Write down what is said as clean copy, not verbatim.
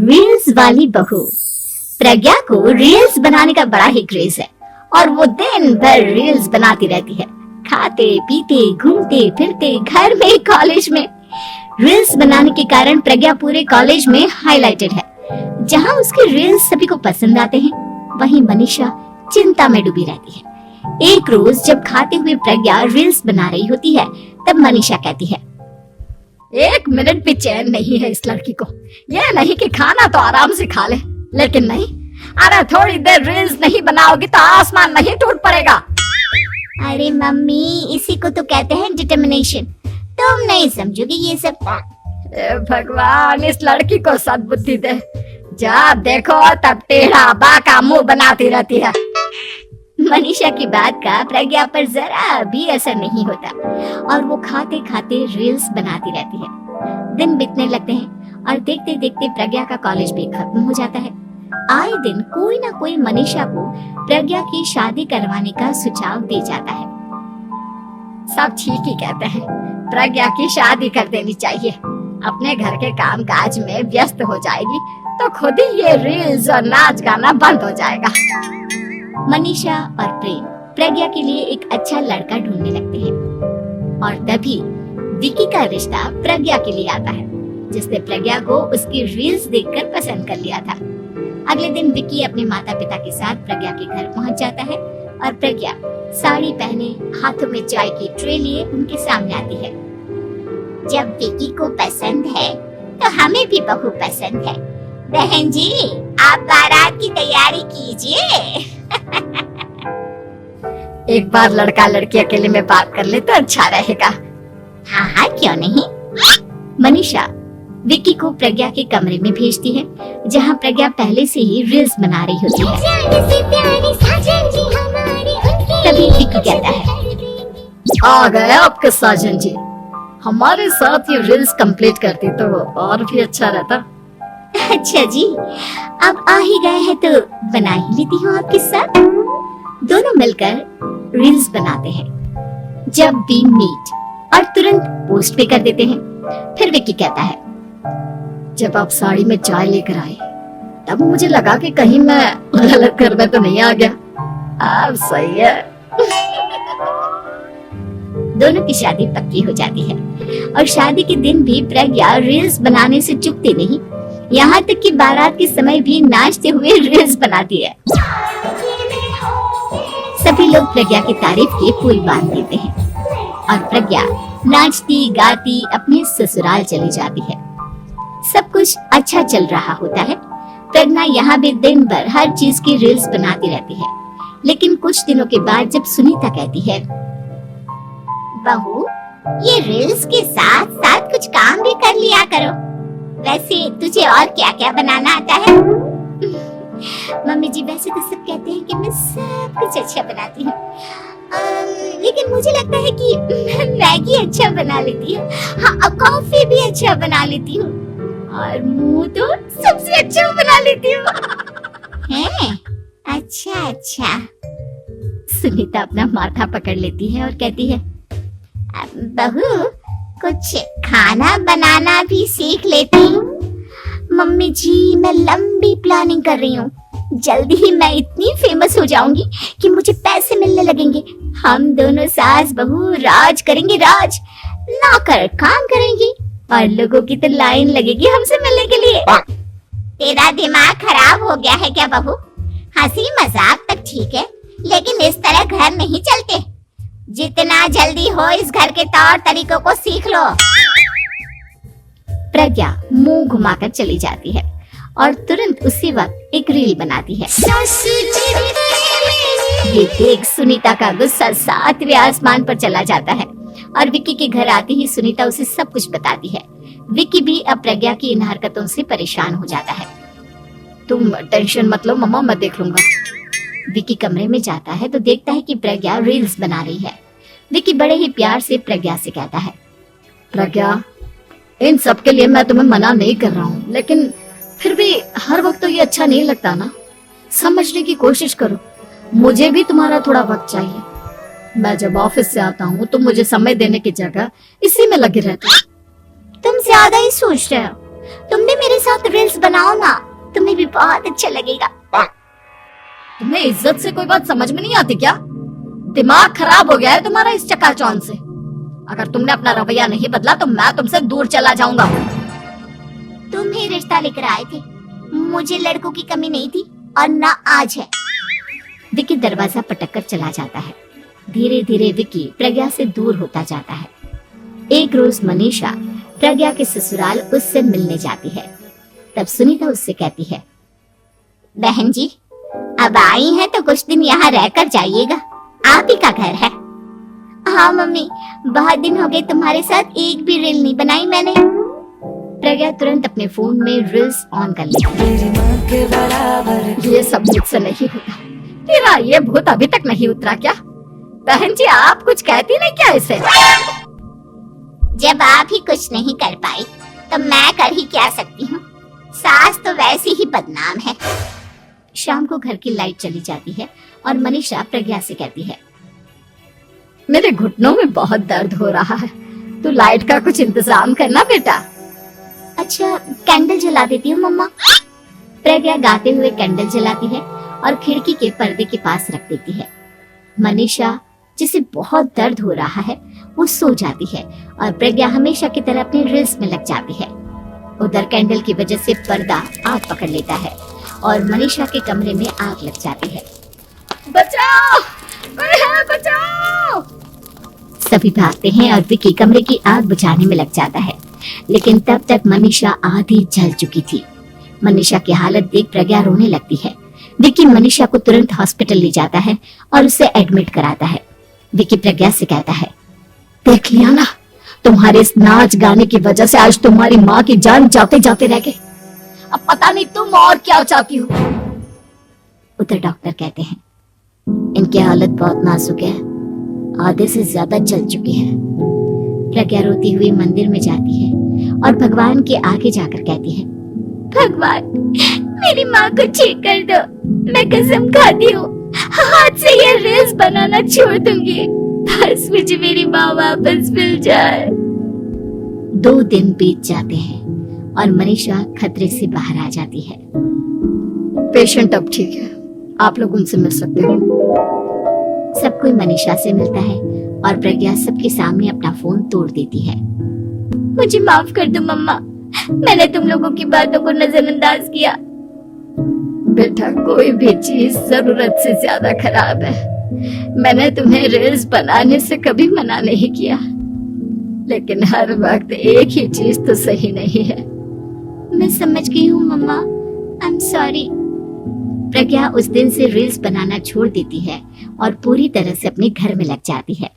Reels वाली बहू। प्रज्ञा को रील्स बनाने का बड़ा ही क्रेज है और वो दिन भर रील्स बनाती रहती है, खाते पीते घूमते फिरते घर में कॉलेज में। रील्स बनाने के कारण प्रज्ञा पूरे कॉलेज में हाईलाइटेड है। जहाँ उसके रील्स सभी को पसंद आते हैं, वहीं मनीषा चिंता में डूबी रहती है। एक रोज जब खाते हुए प्रज्ञा रील्स बना रही होती है, तब मनीषा कहती है, एक मिनट भी चैन नहीं है इस लड़की को। ये नहीं कि खाना तो आराम से खा ले, लेकिन नहीं, अरे थोड़ी देर रील्स नहीं बनाओगी तो आसमान नहीं टूट पड़ेगा। अरे मम्मी, इसी को तो कहते हैं डिटर्मिनेशन। तुम नहीं समझोगी ये सब। भगवान, इस लड़की को सद्बुद्धि दे। जब देखो तब टेढ़ा बाका मुंह बनाती रहती है। मनीषा की बात का प्रज्ञा पर जरा भी असर नहीं होता और वो खाते खाते रील्स बनाती रहती है। दिन बीतने लगते हैं और देखते देखते प्रज्ञा का कॉलेज भी खत्म हो जाता है। आए दिन कोई ना कोई मनीषा को प्रज्ञा की शादी करवाने का सुझाव दे जाता है। सब ठीक ही कहते हैं, प्रज्ञा की शादी कर देनी चाहिए। अपने घर के काम काज में व्यस्त हो जाएगी तो खुद ही ये रील्स और नाच गाना बंद हो जाएगा। मनीषा और प्रेम प्रज्ञा के लिए एक अच्छा लड़का ढूंढने लगते हैं और तभी विकी का रिश्ता प्रज्ञा के लिए आता है, जिसने प्रज्ञा को उसकी रील्स देखकर पसंद कर लिया था। अगले दिन विकी अपने माता पिता के साथ प्रज्ञा के घर पहुंच जाता है और प्रज्ञा साड़ी पहने हाथों में चाय की ट्रे लिए उनके सामने आती है। जब विकी को पसंद है तो हमें भी बहू पसंद है। बहन जी, आप बारात की तैयारी कीजिए। एक बार लड़का लड़की अकेले में बात कर ले तो अच्छा रहेगा। हाँ हाँ, क्यों नहीं। मनीषा विक्की को प्रज्ञा के कमरे में भेजती है, जहाँ प्रज्ञा पहले से ही रील्स बना रही होती है। तभी विक्की कहता है, आ गए आपके साजन जी। हमारे साथ ये रील्स कंप्लीट करती तो और भी अच्छा रहता। अच्छा जी, अब आ ही गए हैं तो बना ही लेती हूँ आपके साथ। दोनों मिलकर रील्स बनाते हैं। जब भी मीट और तुरंत पोस्ट भी कर देते हैं। फिर विक्की कहता है, जब आप साड़ी में चाय लेकर आए तब मुझे लगा कि कहीं मैं गलत घर में तो नहीं आ गया। अब सही है। दोनों की शादी पक्की हो जाती है और शादी के दिन भी प्रज्ञा रील्स बनाने से चूकती नहीं, यहाँ तक कि बारात के समय भी नाचते हुए रील्स बनाती है। सभी लोग प्रज्ञा की तारीफ के पुल बांध देते हैं और प्रज्ञा नाचती गाती अपने ससुराल चली जाती है। सब कुछ अच्छा चल रहा होता है। प्रज्ञा यहाँ भी दिन भर हर चीज की रील्स बनाती रहती है। लेकिन कुछ दिनों के बाद जब सुनीता कहती है, बहू, ये रील्स के साथ साथ कुछ काम भी कर लिया करो। वैसे तुझे और क्या क्या बनाना आता है? मम्मी जी, वैसे तो सब कहते हैं कि मैं सब कुछ अच्छा बनाती हूँ, लेकिन मुझे लगता है कि मैगी अच्छा बना लेती हूँ। हाँ, कॉफी भी अच्छा बना लेती हूँ और मुंह तो सबसे अच्छा बना लेती हूँ। हैं? अच्छा अच्छा। सुनीता अपना माथा पकड़ लेती है और कहती है, बहू, कुछ खाना बनाना भी सीख लेती हूँ। मम्मी जी, मैं लंबी प्लानिंग कर रही हूँ। जल्दी ही मैं इतनी फेमस हो जाऊंगी कि मुझे पैसे मिलने लगेंगे। हम दोनों सास बहू राज करेंगे, राज नौकर काम करेंगी और लोगों की तो लाइन लगेगी हमसे मिलने के लिए। तेरा दिमाग खराब हो गया है क्या बहू? हंसी मजाक तक ठीक है, लेकिन इस तरह घर नहीं चलते। जितना जल्दी हो इस घर के तौर तरीकों को सीख लो। प्रज्ञा मुंह घुमाकर चली जाती है और तुरंत उसी वक्त एक रील बनाती है। ये देख सुनीता का गुस्सा 7वें आसमान पर चला जाता है और विक्की के घर आते ही सुनीता उसे सब कुछ बताती है। विक्की भी अब प्रज्ञा की इन हरकतों से परेशान हो जाता है। तुम टेंशन मत लो मम्मा, मैं देख लूंगा। विक्की कमरे में जाता है तो देखता है कि प्रज्ञा रील्स बना रही है। विक्की बड़े ही प्यार से प्रज्ञा से कहता है, प्रज्ञा, इन सब के लिए मैं तुम्हें मना नहीं कर रहा हूँ, लेकिन फिर भी हर वक्त तो ये अच्छा नहीं लगता ना। समझने की कोशिश करो, मुझे भी तुम्हारा थोड़ा वक्त चाहिए। मैं जब ऑफिस से आता हूँ तो मुझे समय देने की जगह इसी में लगे रहते हो। तुम ज्यादा ही सोच रहे हो। तुम भी मेरे साथ रील्स बनाओ ना, बहुत अच्छा लगेगा। तुम्हें इज्जत से कोई बात समझ में नहीं आती क्या? दिमाग खराब हो गया है तुम्हारा इस चकाचौंध से। अगर तुमने अपना रवैया नहीं बदला तो मैं तुमसे दूर चला जाऊंगा। तुम ही रिश्ता लेकर आए थे, मुझे लड़कों की कमी नहीं थी और ना आज है। विकी दरवाजा पटककर चला जाता है। धीरे धीरे विकी प्रज्ञा से दूर होता जाता है। एक रोज मनीषा प्रज्ञा के ससुराल उससे मिलने जाती है। तब सुनीता उससे कहती है, बहन जी अब आई हैं तो कुछ दिन यहाँ रहकर जाइएगा, आप ही का घर है। हाँ मम्मी, बहुत दिन हो गए तुम्हारे साथ एक भी रील नहीं बनाई मैंने। प्रज्ञा तुरंत अपने फोन में रील्स ऑन कर लेती है। ये सब मुझसे नहीं होगा। तेरा ये भूत अभी तक नहीं उतरा क्या? बहन जी आप कुछ कहती नहीं क्या इसे? जब आप ही कुछ नहीं कर पाई तो मैं कर ही क्या सकती हूँ, सास तो वैसी ही बदनाम है। शाम को घर की लाइट चली जाती है और मनीषा प्रज्ञा से कहती है, मेरे घुटनों में बहुत दर्द हो रहा है, तू लाइट का कुछ इंतजाम करना बेटा। अच्छा कैंडल जला देती हूँ मम्मा। प्रज्ञा गाते हुए कैंडल जलाती है और खिड़की के पर्दे के पास रख देती है। मनीषा जिसे बहुत दर्द हो रहा है वो सो जाती है और प्रज्ञा हमेशा की तरह अपनी रील्स में लग जाती है। उधर कैंडल की वजह से पर्दा आग पकड़ लेता है और मनीषा के कमरे में आग लग जाती है। बचाओ, कोई है बचाओ। सभी भागते हैं और विकी कमरे की आग बुझाने में लग जाता है, लेकिन तब तक मनीषा आधी जल चुकी थी। मनीषा की हालत देख प्रज्ञा रोने लगती है। विकी मनीषा को तुरंत हॉस्पिटल ले जाता है और उसे एडमिट कराता है। विकी प्रज्ञा से कहता है, देख लिया ना, तुम्हारे इस नाच गाने की वजह से आज तुम्हारी माँ की जान जाते जाते रह गई। अब पता नहीं तुम और क्या चाहती हो। उधर डॉक्टर कहते हैं, इनकी हालत बहुत नाजुक है, आधे से ज्यादा जल चुकी है। प्रज्ञा रोती हुई मंदिर में जाती है और भगवान के आगे जाकर कहती है, भगवान मेरी माँ को ठीक कर दो, मैं कसम खाती हूँ हाथ से ये रील्स बनाना छोड़ दूंगी, बस मुझे मेरी माँ वापस मिल जाए। 2 दिन बीत जाते हैं और मनीषा खतरे से बाहर आ जाती है। पेशेंट अब ठीक है, आप लोग उनसे मिल सकते हो। सब कोई मनीषा से मिलता है और प्रज्ञा सबके सामने अपना फोन तोड़ देती है। मुझे माफ कर दो मम्मा, मैंने तुम लोगों की बातों को नजरअंदाज किया। बेटा कोई भी चीज जरूरत से ज्यादा खराब है। मैंने तुम्हें रील्स बनाने से कभी मना नहीं किया, लेकिन हर वक्त एक ही चीज तो सही नहीं है। मैं समझ गई हूँ मम्मा, आई एम सॉरी। प्रज्ञा उस दिन से रील्स बनाना छोड़ देती है और पूरी तरह से अपने घर में लग जाती है।